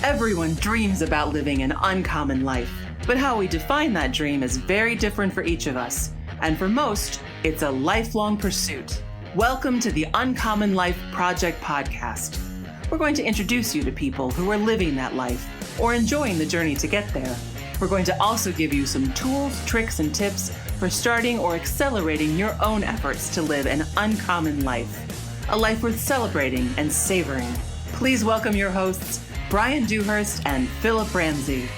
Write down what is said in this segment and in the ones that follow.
Everyone dreams about living an uncommon life, but how we define that dream is very different for each of us. And for most, it's a lifelong pursuit. Welcome to the Uncommon Life Project podcast. We're going to introduce you to people who are living that life or enjoying the journey to get there. We're going to also give you some tools, tricks, and tips for starting or accelerating your own efforts to live an uncommon life, a life worth celebrating and savoring. Please welcome your hosts, Brian Dewhurst and Philip Ramsey.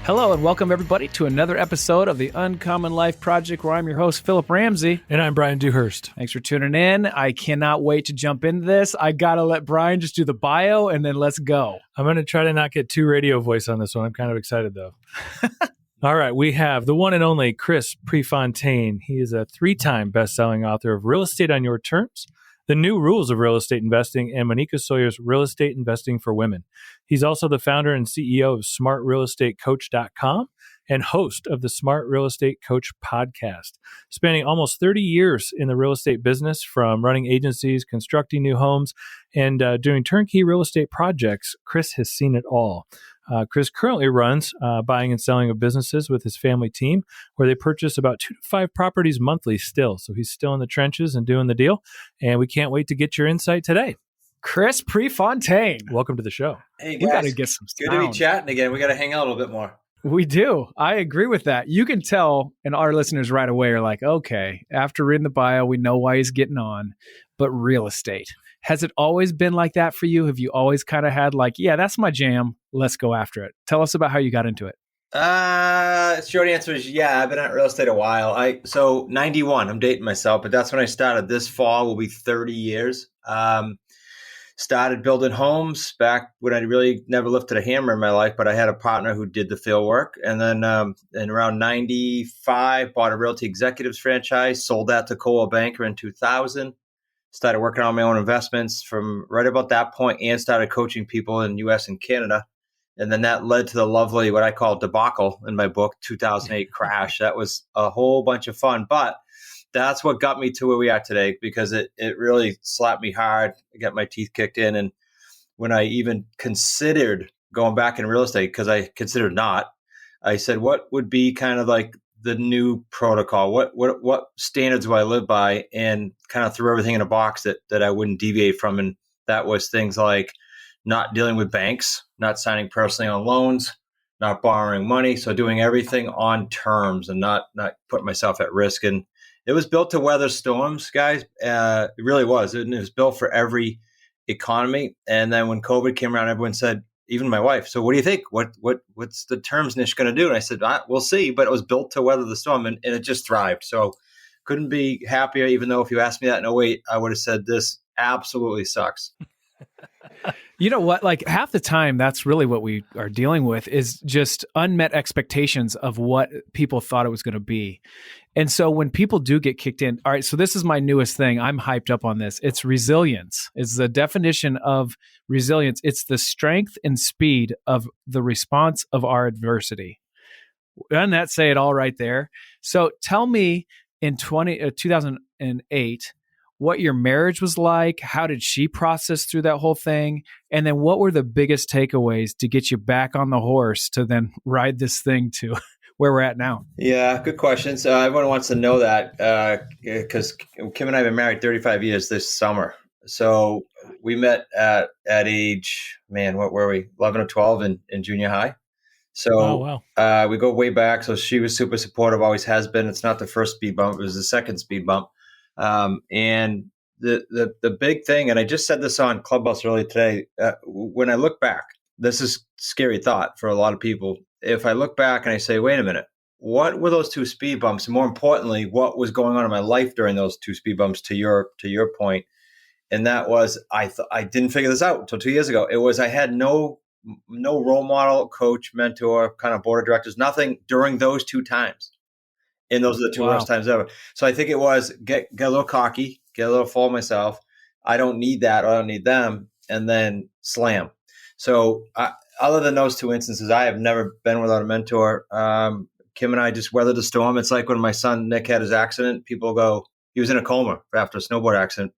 Hello and welcome everybody to another episode of the Uncommon Life Project, where I'm your host, Philip Ramsey. And I'm Brian Dewhurst. Thanks for tuning in. I cannot wait to jump into this. I got to let Brian just do the bio and then let's go. I'm going to try to not get too radio voice on this one. I'm kind of excited though. All right, we have the one and only Chris Prefontaine. He is a 3-time best-selling author of Real Estate on Your Terms, The New Rules of Real Estate Investing, and Monica Sawyer's Real Estate Investing for Women. He's also the founder and CEO of SmartRealEstateCoach.com and host of the Smart Real Estate Coach podcast. Spanning almost 30 years in the real estate business, from running agencies, constructing new homes, and doing turnkey real estate projects, Chris has seen it all. Chris currently runs buying and selling of businesses with his family team, where they purchase about 2 to 5 properties monthly still. So he's still in the trenches and doing the deal. And we can't wait to get your insight today. Chris Prefontaine. Welcome to the show. Hey guys, we got to get some good to be chatting again. We got to hang out a little bit more. We do. I agree with that. You can tell, and our listeners right away are like, okay, after reading the bio, we know why he's getting on. But real estate, has it always been like that for you? Have you always kind of had like, yeah, that's my jam, let's go after it? Tell us about how you got into it. Short answer is yeah, I've been at real estate a while. So 91, I'm dating myself, but that's when I started. This fall will be 30 years. Started building homes back when I really never lifted a hammer in my life, but I had a partner who did the field work. And then in around 95, bought a realty executives franchise, sold that to Coldwell Banker in 2000. Started working on my own investments from right about that point, and started coaching people in US and Canada. And then that led to the lovely, what I call debacle in my book, 2008 crash. That was a whole bunch of fun, but that's what got me to where we are today, because it really slapped me hard. I got my teeth kicked in. And when I even considered going back in real estate, because I considered not, I said, what would be kind of like the new protocol? What standards do I live by? And kind of threw everything in a box that I wouldn't deviate from. And that was things like not dealing with banks, not signing personally on loans, not borrowing money. So doing everything on terms and not putting myself at risk. And it was built to weather storms, guys. It really was. It was built for every economy. And then when COVID came around, everyone said, even my wife, so what do you think? What's the terms niche going to do? And I said, we'll see. But it was built to weather the storm, and it just thrived. So couldn't be happier, even though if you asked me that in 08, I would have said this absolutely sucks. You know what? Like half the time, that's really what we are dealing with is just unmet expectations of what people thought it was going to be. And so when people do get kicked in, all right, so this is my newest thing. I'm hyped up on this. It's resilience. It's the definition of resilience. It's the strength and speed of the response of our adversity. Doesn't that say it all right there? So tell me in 2008, what your marriage was like. How did she process through that whole thing? And then what were the biggest takeaways to get you back on the horse to then ride this thing to where we're at now? Yeah, good questions. Everyone wants to know that because Kim and I have been married 35 years this summer. So we met at age, what were we? 11 or 12 in junior high. So we go way back. So she was super supportive, always has been. It's not the first speed bump. It was the second speed bump. And the big thing, and I just said this on Clubhouse earlier today, when I look back, this is a scary thought for a lot of people. If I look back and I say, wait a minute, what were those 2 speed bumps? And more importantly, what was going on in my life during those 2 speed bumps, to your point? And that was, I didn't figure this out until 2 years ago. It was, I had no role model, coach, mentor, kind of board of directors, nothing during those 2 times. And those are the 2 worst times ever. So I think it was get a little cocky, get a little full of myself. I don't need that. Or I don't need them. And then slam. So other than those 2 instances, I have never been without a mentor. Kim and I just weathered the storm. It's like when my son Nick had his accident, people go, he was in a coma after a snowboard accident.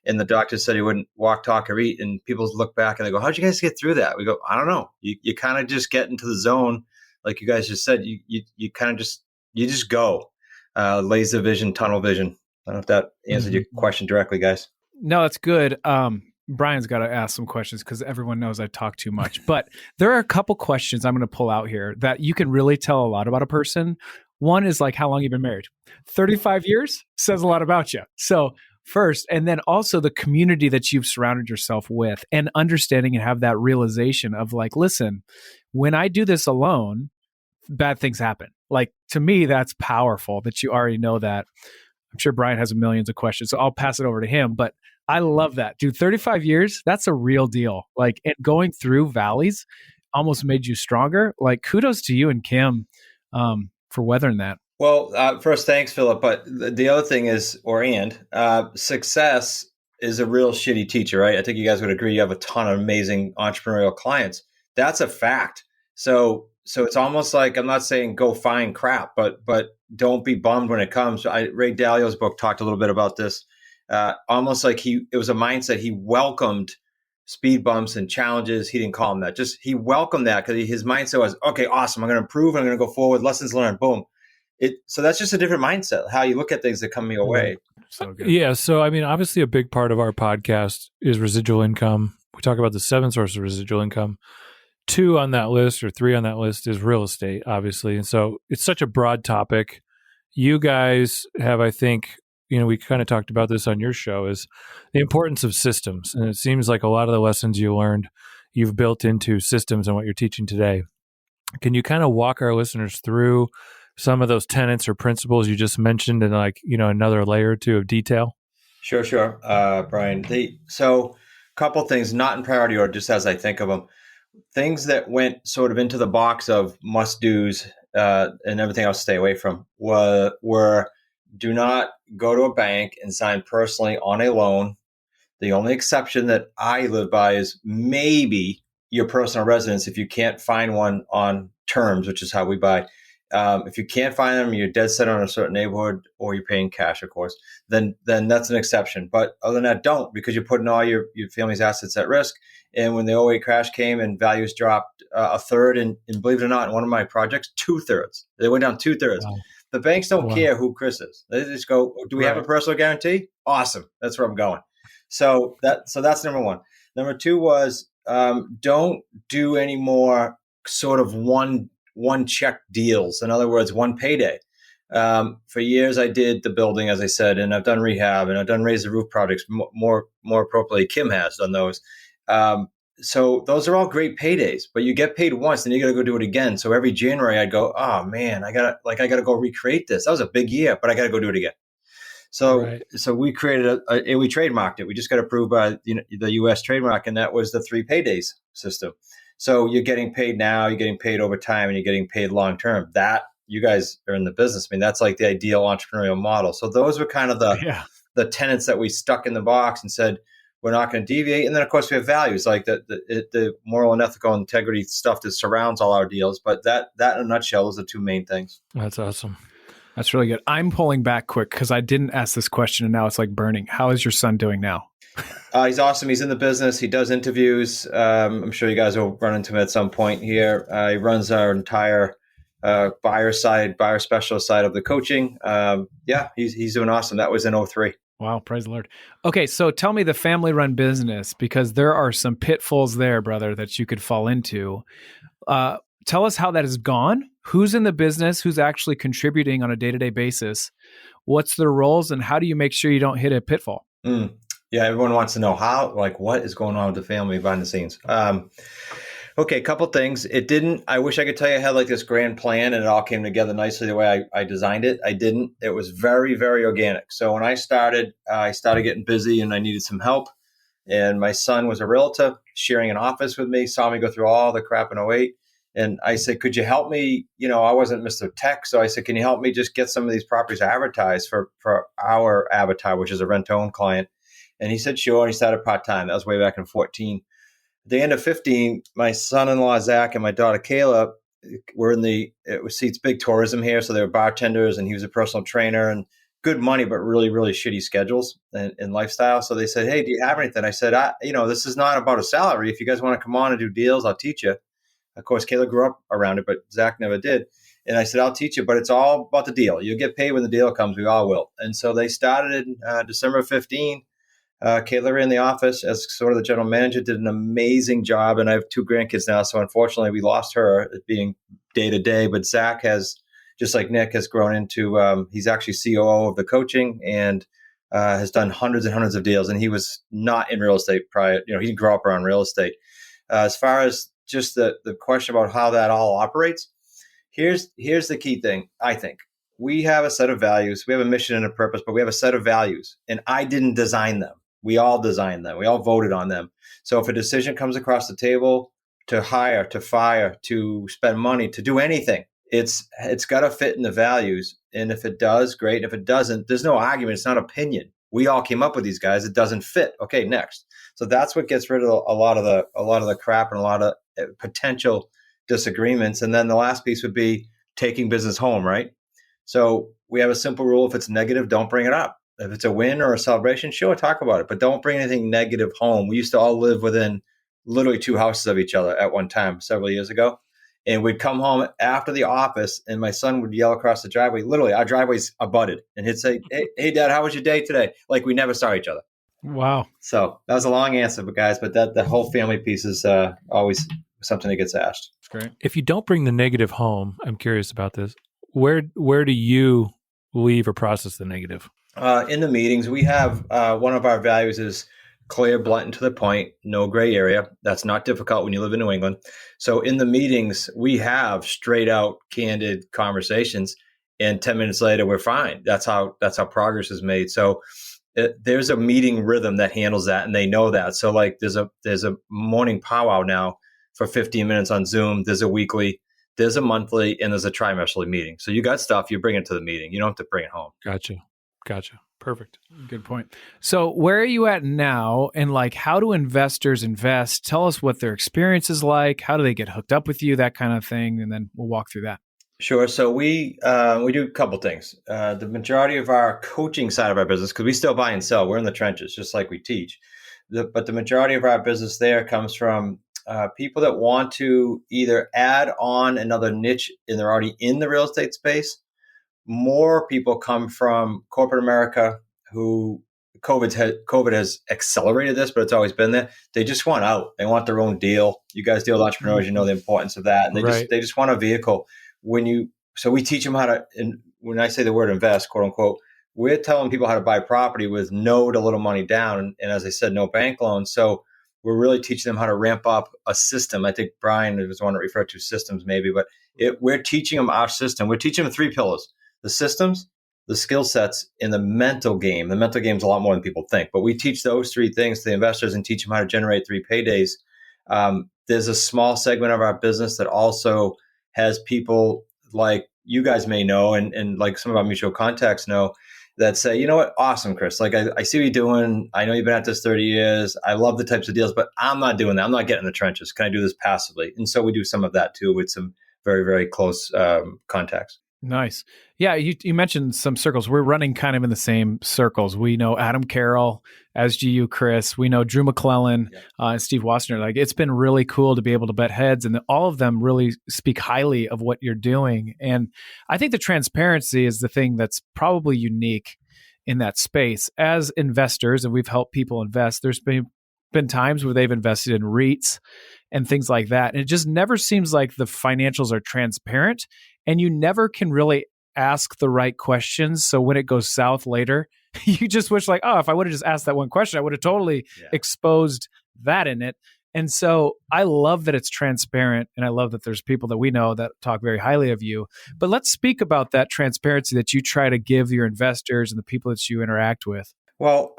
and the doctor said he wouldn't walk, talk, or eat. And people look back and they go, how'd you guys get through that? We go, I don't know. You kind of just get into the zone. Like you guys just said, you kind of just go. Laser vision, tunnel vision. I don't know if that answered your question directly, guys. No, that's good. Brian's got to ask some questions because everyone knows I talk too much. But there are a couple questions I'm going to pull out here that you can really tell a lot about a person. One is like how long you've been married. 35 years says a lot about you. So first, and then also the community that you've surrounded yourself with, and understanding and have that realization of like, listen, when I do this alone, bad things happen. Like to me, that's powerful that you already know that. I'm sure Brian has millions of questions, so I'll pass it over to him. But I love that, dude. 35 years, that's a real deal. Like, and going through valleys almost made you stronger. Like, kudos to you and Kim for weathering that. Well, first, thanks, Philip. But the other thing is, success is a real shitty teacher, right? I think you guys would agree. You have a ton of amazing entrepreneurial clients. That's a fact. So it's almost like, I'm not saying go find crap, but don't be bummed when it comes. Ray Dalio's book talked a little bit about this. Almost like it was a mindset. He welcomed speed bumps and challenges. He didn't call them that. Just he welcomed that because his mindset was, okay, awesome. I'm going to improve. I'm going to go forward. Lessons learned. Boom. So that's just a different mindset, how you look at things that come your way. So good. Yeah. So, I mean, obviously a big part of our podcast is residual income. We talk about the 7 sources of residual income. 2 on that list or 3 on that list is real estate, obviously. And so it's such a broad topic. You guys have, I think, we kind of talked about this on your show, is the importance of systems. And it seems like a lot of the lessons you learned, you've built into systems and what you're teaching today. Can you kind of walk our listeners through some of those tenets or principles you just mentioned in another layer or 2 of detail? Sure. Brian. So a couple things, not in priority order, just as I think of them. Things that went sort of into the box of must-dos and everything else stay away from were do not go to a bank and sign personally on a loan. The only exception that I live by is maybe your personal residence if you can't find one on terms, which is how we buy. If you can't find them, you're dead set on a certain neighborhood, or you're paying cash, of course, then that's an exception. But other than that, don't, because you're putting all your family's assets at risk. And when the 08 crash came and values dropped a third, and believe it or not, in one of my projects, 2/3. They went down 2/3. Wow. The banks don't care who Chris is. They just go, do we have a personal guarantee? Awesome. That's where I'm going. So that's number one. Number 2 was don't do any more sort of one check deals. In other words, one payday. For years, I did the building, as I said, and I've done rehab and I've done raise the roof projects. More appropriately, Kim has done those. So those are all great paydays, but you get paid once, then you got to go do it again. So every January, I'd go, oh man, I gotta go recreate this. That was a big year, but I got to go do it again. So we created and we trademarked it. We just got approved by the U.S. trademark, and that was the 3 paydays system. So you're getting paid now, you're getting paid over time, and you're getting paid long term. That you guys are in the business. I mean, that's like the ideal entrepreneurial model. So those were kind of the tenets that we stuck in the box and said, we're not going to deviate. And then, of course, we have values like the moral and ethical integrity stuff that surrounds all our deals. But that in a nutshell is the 2 main things. That's awesome. That's really good. I'm pulling back quick because I didn't ask this question and now it's like burning. How is your son doing now? He's awesome. He's in the business. He does interviews. I'm sure you guys will run into him at some point here. He runs our entire buyer specialist side of the coaching. He's doing awesome. That was in 2003. Wow. Praise the Lord. Okay. So tell me the family-run business, because there are some pitfalls there, brother, that you could fall into. Tell us how that has gone. Who's in the business? Who's actually contributing on a day-to-day basis? What's their roles? And how do you make sure you don't hit a pitfall? Yeah, everyone wants to know what is going on with the family behind the scenes. Okay, a couple things. I wish I could tell you I had like this grand plan and it all came together nicely the way I designed it. I didn't. It was very, very organic. So when I started getting busy and I needed some help. And my son was a realtor sharing an office with me, saw me go through all the crap in 08. And I said, could you help me? I wasn't Mr. Tech. So I said, can you help me just get some of these properties advertised for our avatar, which is a rent-to-own client? And he said, sure. And he started part-time. That was way back in 2014. At the end of 2015, my son-in-law, Zach, and my daughter, Kayla, were it's big tourism here. So they were bartenders and he was a personal trainer. And good money, but really, really shitty schedules and lifestyle. So they said, "Hey, do you have anything?" I said, this is not about a salary. If you guys want to come on and do deals, I'll teach you." Of course, Kayla grew up around it, but Zach never did. And I said, "I'll teach you, but it's all about the deal. You'll get paid when the deal comes. We all will." And so they started in December 15. Kayla ran the office as sort of the general manager, did an amazing job. And I have 2 grandkids now. So unfortunately, we lost her being day to day. But Zach has, just like Nick, has grown into, he's actually COO of the coaching and has done hundreds and hundreds of deals. And he was not in real estate prior. He didn't grow up around real estate. As far as just the question about how that all operates, here's the key thing, I think. We have a set of values. We have a mission and a purpose, but we have a set of values. And I didn't design them. We all designed them. We all voted on them. So if a decision comes across the table to hire, to fire, to spend money, to do anything, it's got to fit in the values. And if it does, great. If it doesn't, there's no argument. It's not opinion. We all came up with these guys. It doesn't fit. Okay, next. So that's what gets rid of a lot of the crap and a lot of potential disagreements. And then the last piece would be taking business home, right? So we have a simple rule: if it's negative, don't bring it up. If it's a win or a celebration, sure, talk about it, but don't bring anything negative home. We used to all live within literally 2 houses of each other at one time several years ago. And we'd come home after the office and my son would yell across the driveway. Literally, our driveways abutted. And he'd say, hey, Dad, how was your day today? Like we never saw each other. Wow. So that was a long answer, but guys, but the whole family piece is always something that gets asked. That's great. If you don't bring the negative home, I'm curious about this. Where do you leave or process the negative? In the meetings, we have one of our values is clear, blunt, and to the point, no gray area. That's not difficult when you live in New England. So in the meetings, we have straight out, candid conversations, and 10 minutes later, we're fine. That's how progress is made. So there's a meeting rhythm that handles that, and they know that. So like there's a morning powwow now for 15 minutes on Zoom. There's a weekly, there's a monthly, and there's a trimesterly meeting. So you got stuff, you bring it to the meeting. You don't have to bring it home. Gotcha. Perfect. Good point. So where are you at now? And like, how do investors invest? Tell us what their experience is like. How do they get hooked up with you? That kind of thing. And then we'll walk through that. Sure. So we do a couple things. The majority of our coaching side of our business, because we still buy and sell, we're in the trenches, just like we teach. But the majority of our business there comes from people that want to either add on another niche and they're already in the real estate space. More people come from corporate America who COVID has accelerated this, but it's always been there. They just want out. They want their own deal. You guys deal with entrepreneurs, you know the importance of that. And they just want a vehicle. So we teach them how to, and when I say the word invest, quote unquote, we're telling people how to buy property with no to little money down. And as I said, no bank loans. So we're really teaching them how to ramp up a system. I think Brian was one that referred to systems maybe, but we're teaching them our system. We're teaching them 3 pillars: the systems, the skill sets, and the mental game. The mental game is a lot more than people think, but we teach those 3 things to the investors and teach them how to generate 3 paydays. There's a small segment of our business that also has people like you guys may know, and like some of our mutual contacts know, that say, you know what, awesome, Chris. Like I see what you're doing. I know you've been at this 30 years. I love the types of deals, but I'm not doing that. I'm not getting in the trenches. Can I do this passively? And so we do some of that too with some very, very close contacts. Nice. Yeah, you mentioned some circles. We're running kind of in the same circles. We know Adam Carroll, as do you, Chris. We know Drew McClellan, and Steve Wassner. Like, it's been really cool to be able to butt heads, and all of them really speak highly of what you're doing. And I think the transparency is the thing that's probably unique in that space. As investors, and we've helped people invest, there's been times where they've invested in REITs and things like that. And it just never seems like the financials are transparent, and you never can really ask the right questions. So when it goes south later, you just wish like, oh, if I would have just asked that one question, I would have totally exposed that in it. And so I love that it's transparent, and I love that there's people that we know that talk very highly of you. But let's speak about that transparency that you try to give your investors and the people that you interact with. Well,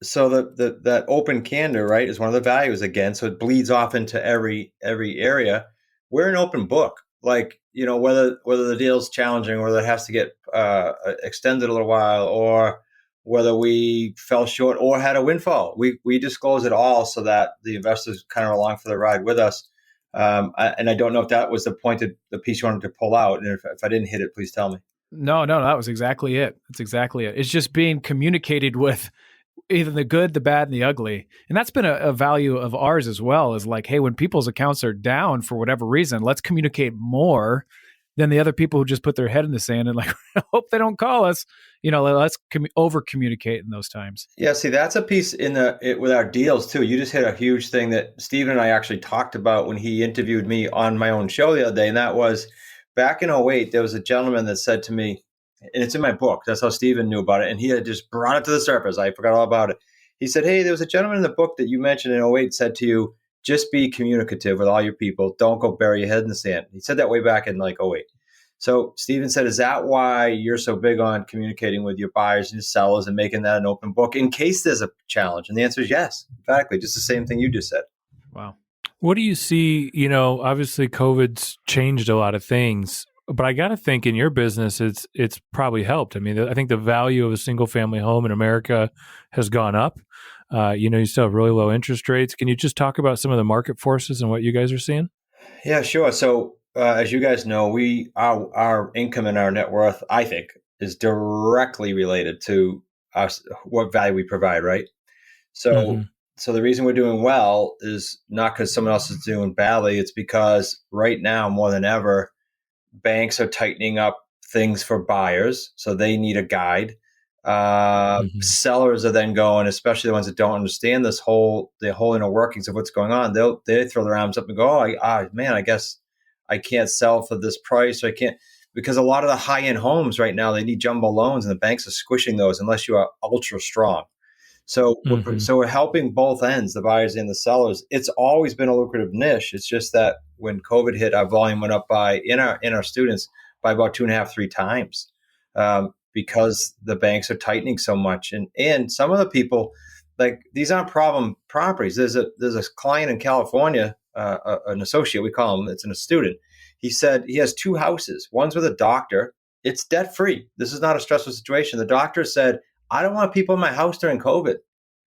so that open candor, right, is one of the values again. So it bleeds off into every area. We're an open book. Like, you know, whether the deal's challenging, or whether it has to get extended a little while, or whether we fell short or had a windfall, we disclose it all so that the investors kind of are along for the ride with us. And I don't know if that was the piece you wanted to pull out. And if I didn't hit it, please tell me. No, that was exactly it. That's exactly it. It's just being communicated with either the good, the bad, and the ugly. And that's been a value of ours as well, is like, hey, when people's accounts are down for whatever reason, let's communicate more than the other people who just put their head in the sand and like, hope they don't call us. Let's over communicate in those times. Yeah, see, that's a piece with our deals too. You just hit a huge thing that Steven and I actually talked about when he interviewed me on my own show the other day. And that was back in '08, there was a gentleman that said to me, and it's in my book, that's how Steven knew about it. And he had just brought it to the surface. I forgot all about it. He said, hey, there was a gentleman in the book that you mentioned in '08 said to you, just be communicative with all your people. Don't go bury your head in the sand. He said that way back in like '08. So Steven said, is that why you're so big on communicating with your buyers and your sellers and making that an open book in case there's a challenge? And the answer is yes, exactly. Just the same thing you just said. Wow. What do you see? Obviously COVID's changed a lot of things, but I got to think in your business, it's probably helped. I mean, I think the value of a single family home in America has gone up. You still have really low interest rates. Can you just talk about some of the market forces and what you guys are seeing? Yeah, sure. So as you guys know, our income and our net worth, I think, is directly related to us, what value we provide, right? So, So the reason we're doing well is not because someone else is doing badly. It's because right now, more than ever, banks are tightening up things for buyers, so they need a guide. Sellers are then going, especially the ones that don't understand the whole inner workings of what's going on. They throw their arms up and go, man, I guess I can't sell for this price. Or I can't, because a lot of the high end homes right now, they need jumbo loans, and the banks are squishing those unless you are ultra strong. So, we're helping both ends, the buyers and the sellers. It's always been a lucrative niche. It's just that when COVID hit, our volume went up in our students by about 2.5, 3 times, because the banks are tightening so much. And some of the people, like, these aren't problem properties. There's a client in California, an associate, we call him. It's a student. He said he has 2 houses. One's with a doctor. It's debt free. This is not a stressful situation. The doctor said, I don't want people in my house during COVID.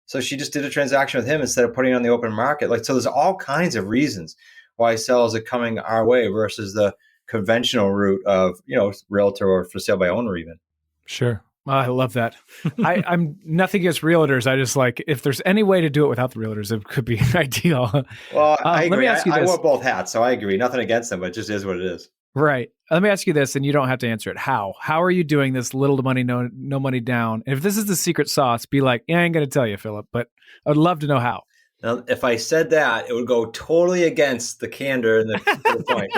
So she just did a transaction with him instead of putting it on the open market. So there's all kinds of reasons why sellers are coming our way versus the conventional route of, realtor or for sale by owner even. Sure. I love that. I'm nothing against realtors. I just like, if there's any way to do it without the realtors, it could be ideal. Well, I agree. Let me ask you this. I wear both hats, so I agree. Nothing against them, but it just is what it is. Right. Let me ask you this, and you don't have to answer it. How are you doing this little money, no money down? And if this is the secret sauce, be like, I ain't going to tell you, Philip, but I would love to know how. Now, if I said that, it would go totally against the candor and the point.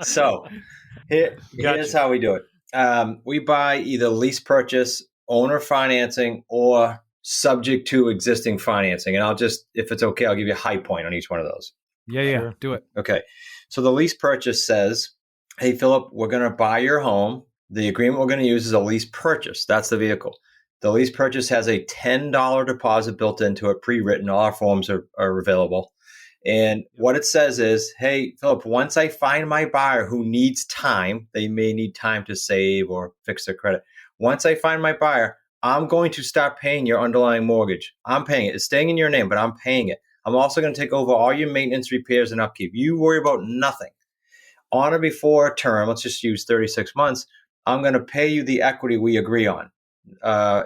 So here's how we do it. We buy either lease purchase, owner financing, or subject to existing financing. And if it's okay, I'll give you a high point on each one of those. Yeah, sure. Do it. Okay. So the lease purchase says, hey, Philip, we're going to buy your home. The agreement we're going to use is a lease purchase. That's the vehicle. The lease purchase has a $10 deposit built into it, pre-written. All our forms are available. And what it says is, hey, Philip, once I find my buyer who needs time, they may need time to save or fix their credit. Once I find my buyer, I'm going to start paying your underlying mortgage. I'm paying it. It's staying in your name, but I'm paying it. I'm also going to take over all your maintenance, repairs, and upkeep. You worry about nothing. On or before term, let's just use 36 months, I'm going to pay you the equity we agree on.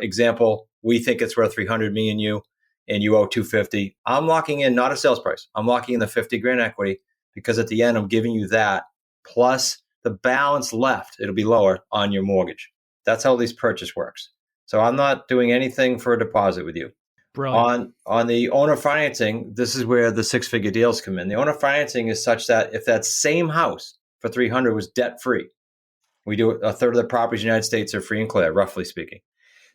Example, we think it's worth $300 million, and you owe $250. I'm locking in not a sales price. I'm locking in the $50,000 equity, because at the end, I'm giving you that plus the balance left. It'll be lower on your mortgage. That's how lease purchase works. So I'm not doing anything for a deposit with you. Brilliant. On the owner financing, this is where the 6-figure deals come in. The owner financing is such that if that same house for $300 was debt free, we do a third of the properties in the United States are free and clear, roughly speaking.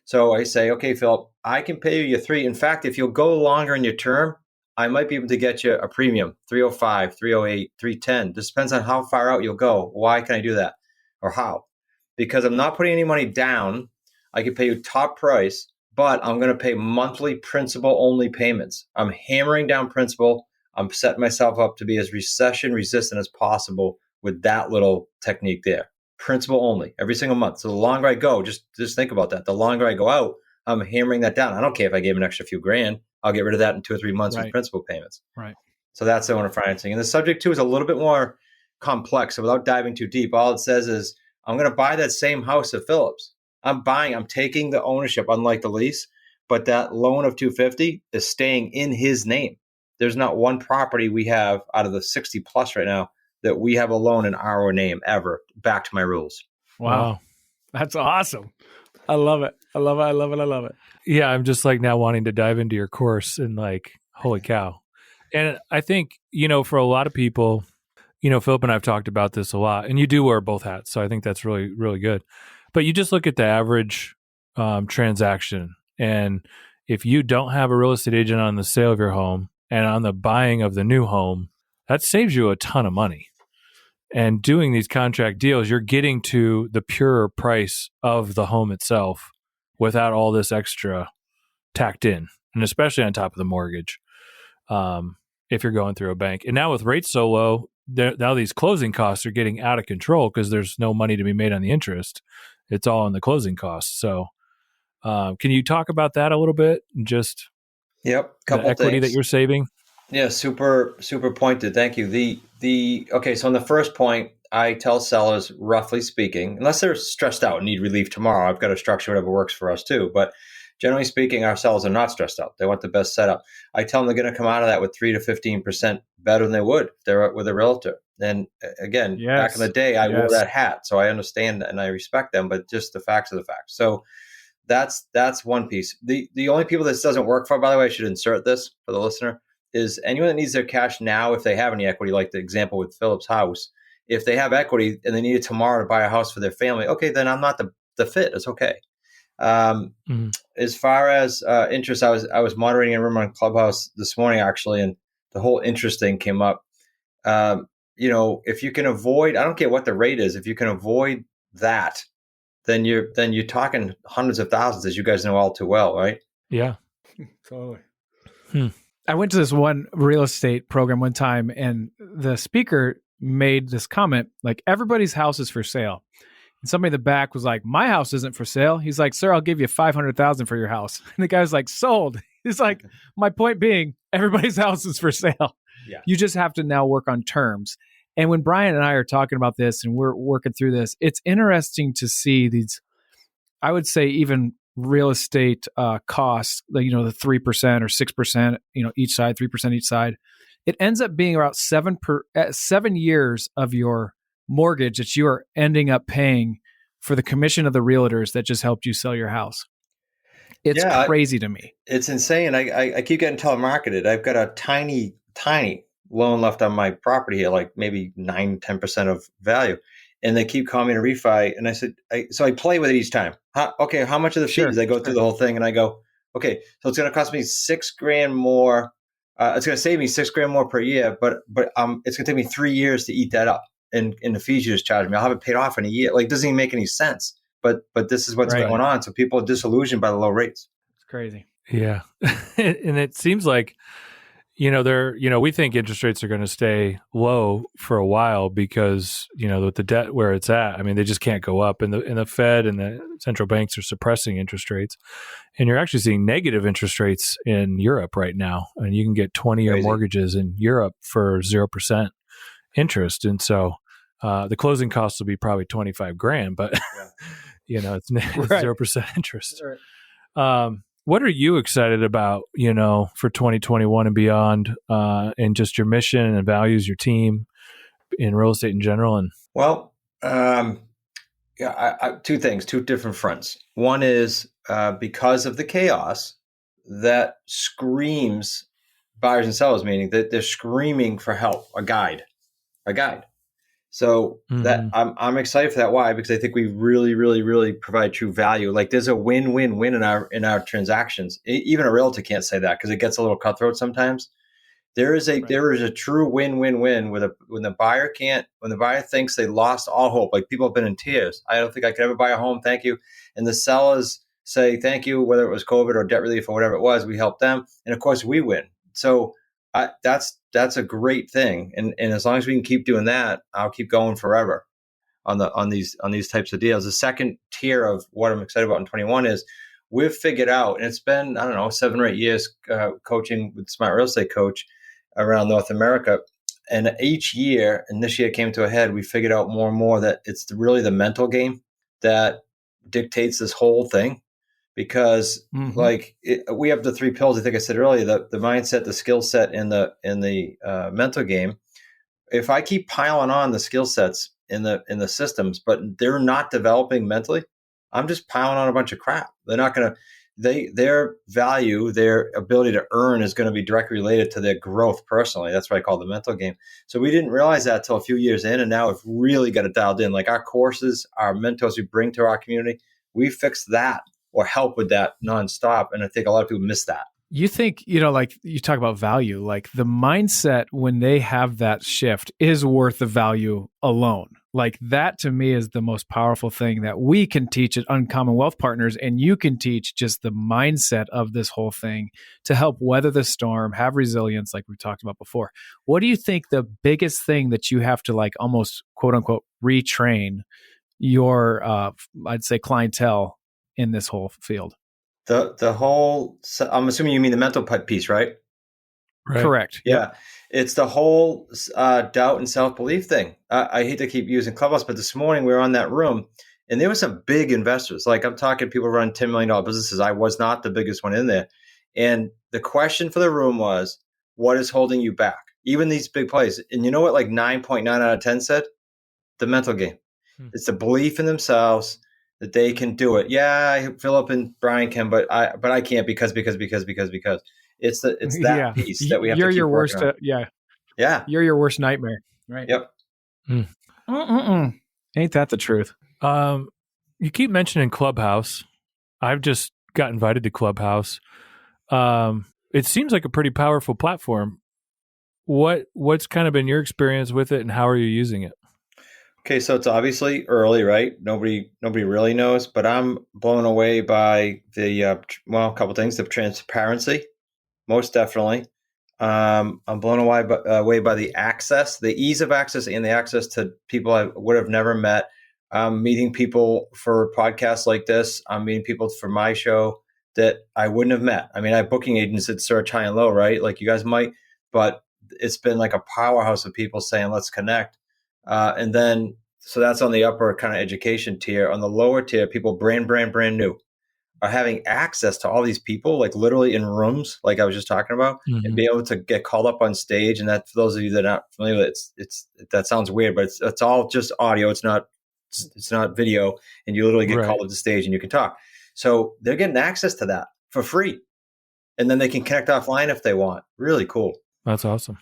So I say, okay, Phil, I can pay you your $300. In fact, if you'll go longer in your term, I might be able to get you a premium, $305, $308, $310. This depends on how far out you'll go. Why can I do that? Or how? Because I'm not putting any money down. I can pay you top price, but I'm going to pay monthly principal only payments. I'm hammering down principal. I'm setting myself up to be as recession resistant as possible with that little technique there. Principal only every single month. So the longer I go, just think about that. The longer I go out, I'm hammering that down. I don't care if I gave an extra few grand. I'll get rid of that in 2 or 3 months with principal payments. Right. So that's the owner financing. And the subject to is a little bit more complex. So without diving too deep, all it says is I'm going to buy that same house at Phillips. I'm taking the ownership, unlike the lease, but that loan of 250 is staying in his name. There's not one property we have out of the 60 plus right now that we have a loan in our name ever. Back to my rules. Wow. That's awesome. I love it. I love it. I love it. I love it. Yeah, I'm just like now wanting to dive into your course and like, holy cow. And I think, for a lot of people, Philip and I have talked about this a lot, and you do wear both hats. So I think that's really, really good. But you just look at the average transaction. And if you don't have a real estate agent on the sale of your home and on the buying of the new home, that saves you a ton of money. And doing these contract deals, you're getting to the pure price of the home itself without all this extra tacked in, and especially on top of the mortgage, if you're going through a bank. And now with rates so low, now these closing costs are getting out of control because there's no money to be made on the interest. It's all on the closing costs. So can you talk about that a little bit? Just couple the equity things that you're saving? Yeah, super pointed. Thank you. Okay, so on the first point, I tell sellers, roughly speaking, unless they're stressed out and need relief tomorrow, I've got to structure whatever works for us too. But generally speaking, our sellers are not stressed out. They want the best setup. I tell them they're going to come out of that with 3 to 15% better than they would if they're with a realtor. And again, back in the day, I wore that hat, so I understand and I respect them. But just the facts are the facts. So that's one piece. The only people this doesn't work for, by the way, I should insert this for the listener, is anyone that needs their cash now, if they have any equity, like the example with Philip's house. If they have equity and they need it tomorrow to buy a house for their family, okay, then I'm not the fit. It's okay. As far as interest, I was moderating a room on Clubhouse this morning, actually, and the whole interest thing came up. If you can avoid, I don't care what the rate is, if you can avoid that, then you're talking hundreds of thousands, as you guys know all too well, right? Yeah. Totally. I went to this one real estate program one time, and the speaker made this comment, like, everybody's house is for sale. And somebody in the back was like, my house isn't for sale. He's like, sir, I'll give you $500,000 for your house. And the guy was like, sold. He's like, my point being, everybody's house is for sale. Yeah. You just have to now work on terms. And when Brian and I are talking about this and we're working through this, it's interesting to see these, I would say, even real estate costs, like, the 3% or 6%, each side, 3% each side. It ends up being about 7 years of your mortgage that you are ending up paying for the commission of the realtors that just helped you sell your house. It's crazy to me. It's insane. I keep getting telemarketed. I've got a tiny loan left on my property here, like maybe 9-10% of value. And they keep calling me to refi. And I said, so I play with it each time. How much of the fees? I go through the whole thing and I go, okay, so it's going to cost me $6,000 more. It's going to save me $6,000 more per year, but it's going to take me 3 years to eat that up in the fees you just charged me. I'll have it paid off in a year. Like, it doesn't even make any sense. But this is what's going on. So people are disillusioned by the low rates. It's crazy. Yeah. And it seems like, we think interest rates are going to stay low for a while because, with the debt where it's at, I mean, they just can't go up, and the Fed and the central banks are suppressing interest rates, and you're actually seeing negative interest rates in Europe right now. And you can get 20-year mortgages in Europe for 0% interest. And so the closing costs will be probably $25,000, but it's 0% interest. Right. What are you excited about, for 2021 and beyond, and just your mission and values, your team in real estate in general? And two things, two different fronts. One is because of the chaos that screams buyers and sellers, meaning that they're screaming for help, a guide. So that I'm excited for that. Why? Because I think we really, really, really provide true value. Like, there's a win-win-win in our transactions. Even a realtor can't say that because it gets a little cutthroat sometimes. There is a true win-win-win when the buyer thinks they lost all hope. Like, people have been in tears. I don't think I could ever buy a home. Thank you. And the sellers say thank you, whether it was COVID or debt relief or whatever it was. We helped them, and of course we win. So that's a great thing, and as long as we can keep doing that, I'll keep going forever on these types of deals. The second tier of what I'm excited about in 21 is we've figured out, and it's been 7 or 8 years coaching with Smart Real Estate Coach around North America. And each year, and this year came to a head, we figured out more and more that it's really the mental game that dictates this whole thing. Because we have the 3 pillars. I think I said earlier, the mindset, the skill set, and the mental game. If I keep piling on the skill sets in the systems, but they're not developing mentally, I'm just piling on a bunch of crap. They're not going to. Their value, their ability to earn is going to be directly related to their growth personally. That's what I call the mental game. So we didn't realize that till a few years in, and now we've really got it dialed in. Like our courses, our mentors we bring to our community, we fix that or help with that nonstop. And I think a lot of people miss that. You think, like you talk about value, like the mindset when they have that shift is worth the value alone. Like that to me is the most powerful thing that we can teach at Uncommon Wealth Partners. And you can teach just the mindset of this whole thing to help weather the storm, have resilience, like we talked about before. What do you think the biggest thing that you have to like almost quote unquote retrain your, I'd say clientele in this whole field? The whole, I'm assuming you mean the mental piece, right? Right. Correct. Yeah. Yep. It's the whole doubt and self-belief thing. I hate to keep using Clubhouse, but this morning we were on that room and there were some big investors. Like I'm talking people running $10 million businesses. I was not the biggest one in there. And the question for the room was, what is holding you back? Even these big plays. And you know what, like 9.9 out of 10 said? The mental game. It's the belief in themselves that they can do it. Yeah, Philip and Brian can, but I can't because. It's that piece that we have to keep working on. Yeah. You're your worst nightmare, right? Yep. Ain't that the truth? You keep mentioning Clubhouse. I've just got invited to Clubhouse. It seems like a pretty powerful platform. What's kind of been your experience with it, and how are you using it? Okay, so it's obviously early, right? Nobody really knows, but I'm blown away by the a couple of things. The transparency, most definitely. I'm blown away by the access, the ease of access, and the access to people I would have never met. I'm meeting people for podcasts like this. I'm meeting people for my show that I wouldn't have met. I mean, I have booking agents that search high and low, right? Like you guys might, but it's been like a powerhouse of people saying, let's connect. And then, so that's on the upper kind of education tier. On the lower tier, people brand new are having access to all these people, like literally in rooms, like I was just talking about, and be able to get called up on stage. And that, for those of you that are not familiar with it, it's that sounds weird, but it's all just audio. It's not video, and you literally get called up to stage and you can talk. So they're getting access to that for free, and then they can connect offline if they want. Really cool. That's awesome.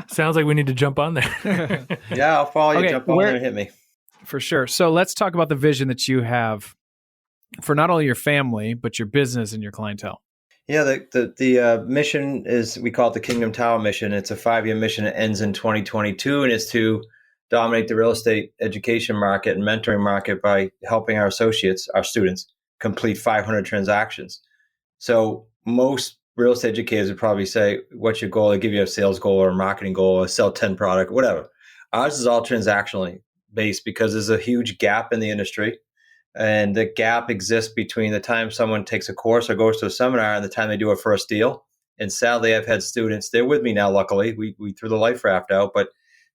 Sounds like we need to jump on there. Yeah, I'll follow you. Jump on there and hit me. For sure. So let's talk about the vision that you have for not only your family, but your business and your clientele. Yeah, the mission is, we call it the Kingdom Tower mission. It's a 5-year mission. It ends in 2022, and it's to dominate the real estate education market and mentoring market by helping our associates, our students, complete 500 transactions. So most real estate educators would probably say, what's your goal? They give you a sales goal or a marketing goal or sell 10 product, whatever. Ours is all transactionally based because there's a huge gap in the industry. And the gap exists between the time someone takes a course or goes to a seminar and the time they do a first deal. And sadly, I've had students, they're with me now, luckily. We threw the life raft out, but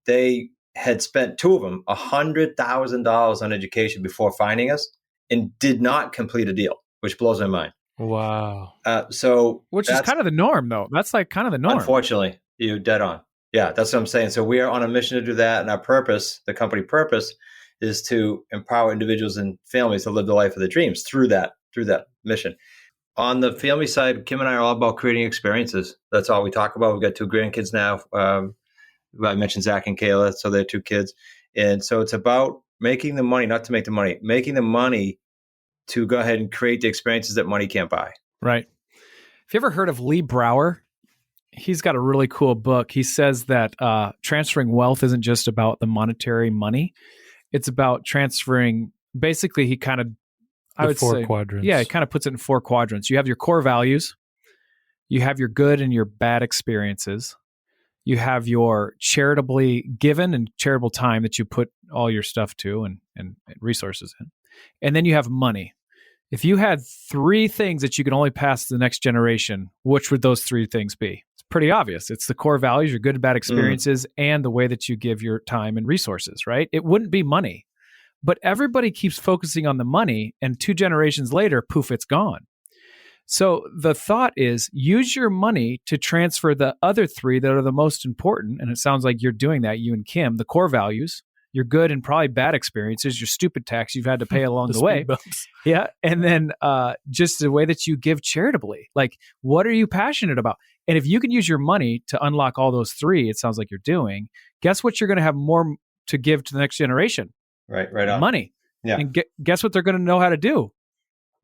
they had spent, 2 of them, $100,000 on education before finding us and did not complete a deal, which blows my mind. Wow. Which is kind of the norm, though. That's like kind of the norm. Unfortunately, you're dead on. Yeah, that's what I'm saying. So we are on a mission to do that. And our purpose, the company purpose, is to empower individuals and families to live the life of their dreams through that mission. On the family side, Kim and I are all about creating experiences. That's all we talk about. We've got 2 grandkids now. I mentioned Zach and Kayla, so they're 2 kids. And so it's about making the money, not to make the money, making the money to go ahead and create the experiences that money can't buy. Right. Have you ever heard of Lee Brower? He's got a really cool book. He says that transferring wealth isn't just about the monetary money. It's about transferring, basically, he kind of, I would say, 4 quadrants. Yeah, he kind of puts it in 4 quadrants. You have your core values, you have your good and your bad experiences, you have your charitably given and charitable time that you put all your stuff to and resources in. And then you have money. If you had 3 things that you could only pass to the next generation, which would those 3 things be? It's pretty obvious. It's the core values, your good and bad experiences, and the way that you give your time and resources, right? It wouldn't be money. But everybody keeps focusing on the money, and 2 generations later, poof, it's gone. So the thought is use your money to transfer the other 3 that are the most important. And it sounds like you're doing that, you and Kim, the core values, your good and probably bad experiences, your stupid tax you've had to pay along the way. Bumps. Yeah. And then just the way that you give charitably. Like, what are you passionate about? And if you can use your money to unlock all those 3, it sounds like you're doing, guess what you're going to have more to give to the next generation? Right on. Money. Yeah. And guess what they're going to know how to do?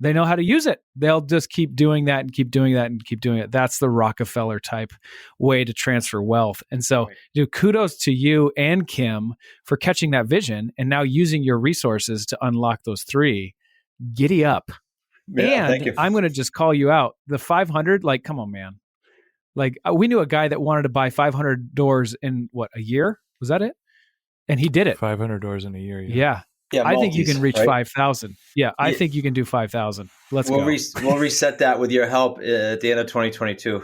They know how to use it. They'll just keep doing that and keep doing that and keep doing it. That's the Rockefeller type way to transfer wealth. And so kudos to you and Kim for catching that vision and now using your resources to unlock those 3. Giddy up. Yeah, thank you. I'm going to just call you out. The 500, like, come on, man. Like, we knew a guy that wanted to buy 500 doors in a year? Was that it? And he did it. 500 doors in a year. Yeah. Yeah, I think you can reach right? 5,000. Yeah, I think you can do 5,000. Let's go. We'll reset that with your help at the end of 2022.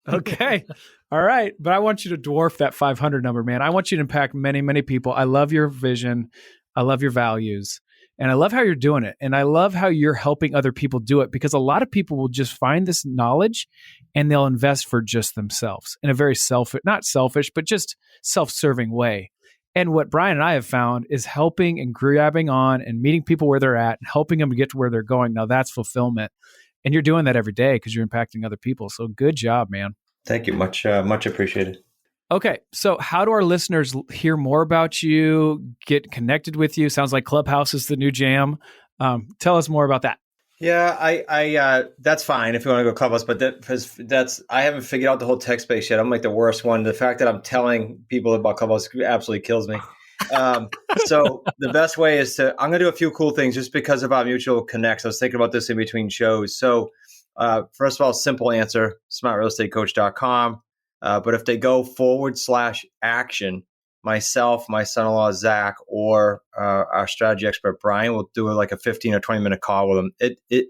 Okay. All right. But I want you to dwarf that 500 number, man. I want you to impact many, many people. I love your vision. I love your values. And I love how you're doing it. And I love how you're helping other people do it, because a lot of people will just find this knowledge and they'll invest for just themselves in a very not selfish, but just self-serving way. And what Brian and I have found is helping and grabbing on and meeting people where they're at and helping them to get to where they're going. Now that's fulfillment. And you're doing that every day because you're impacting other people. So good job, man. Thank you. Much appreciated. Okay. So how do our listeners hear more about you, get connected with you? Sounds like Clubhouse is the new jam. Tell us more about that. Yeah, I that's fine if you want to go Clubhouse, but I haven't figured out the whole tech space yet. I'm like the worst one. The fact that I'm telling people about Clubhouse absolutely kills me. So the best way is I'm going to do a few cool things just because of our mutual connects. I was thinking about this in between shows. So first of all, simple answer, smartrealestatecoach.com. But if they go /action, myself, my son-in-law, Zach, or our strategy expert, Brian, will do like a 15 or 20 minute call with them.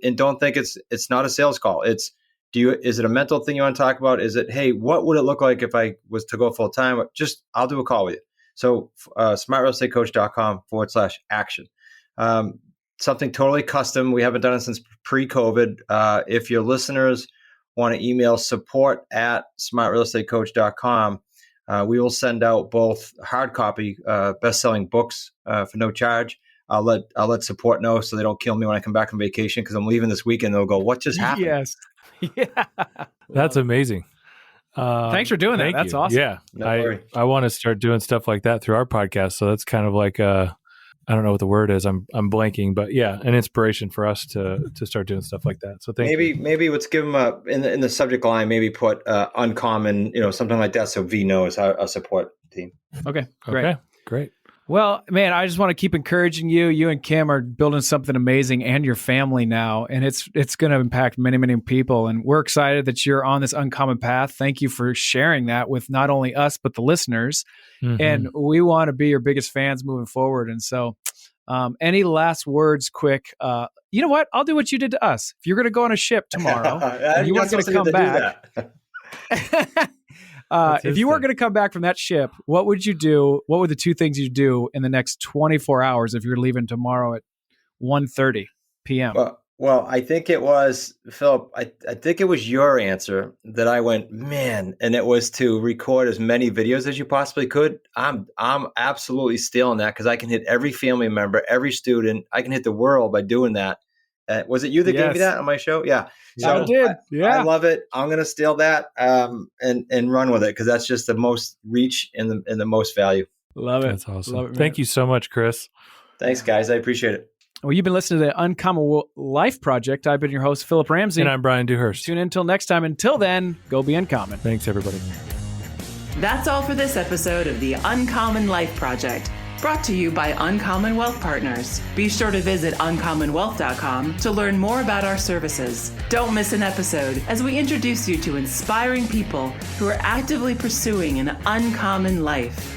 And don't think it's not a sales call. Is it a mental thing you want to talk about? Is it, hey, what would it look like if I was to go full time? I'll do a call with you. So smartrealestatecoach.com /action. Something totally custom. We haven't done it since pre-COVID. If your listeners want to email support@smartrealestatecoach.com, we will send out both hard copy best-selling books for no charge. I'll let support know so they don't kill me when I come back from vacation, because I'm leaving this weekend. They'll go, "What just happened?" Yes. Yeah. That's amazing. Thanks for doing that. That's awesome. Yeah. No I want to start doing stuff like that through our podcast. So that's kind of like I don't know what the word is. I'm blanking, but yeah, an inspiration for us to start doing stuff like that. So maybe let's give them in the subject line, maybe put uncommon, something like that, so V knows our support team. Okay, great. Okay, great. Well, man, I just want to keep encouraging you. You and Kim are building something amazing, and your family now, and it's going to impact many, many people. And we're excited that you're on this uncommon path. Thank you for sharing that with not only us, but the listeners. Mm-hmm. And we want to be your biggest fans moving forward. And so any last words quick? You know what? I'll do what you did to us. If you're going to go on a ship tomorrow and you weren't going to come back, if you weren't going to come back from that ship, what would you do? What would the 2 things you do in the next 24 hours if you're leaving tomorrow at 1:30 p.m.? Well, I think it was, Philip, I think it was your answer that I went, man, and it was to record as many videos as you possibly could. I'm absolutely stealing that, because I can hit every family member, every student. I can hit the world by doing that. Was it you that gave me that on my show? Yeah. So I did. Yeah. I love it. I'm going to steal that and run with it, because that's just the most reach and the most value. Love it. That's awesome. Love it, Thank you so much, Chris. Thanks, guys. I appreciate it. Well, you've been listening to the Uncommon Life Project. I've been your host, Philip Ramsey. And I'm Brian Dewhurst. Tune in until next time. Until then, go be uncommon. Thanks, everybody. That's all for this episode of the Uncommon Life Project, brought to you by Uncommon Wealth Partners. Be sure to visit uncommonwealth.com to learn more about our services. Don't miss an episode as we introduce you to inspiring people who are actively pursuing an uncommon life.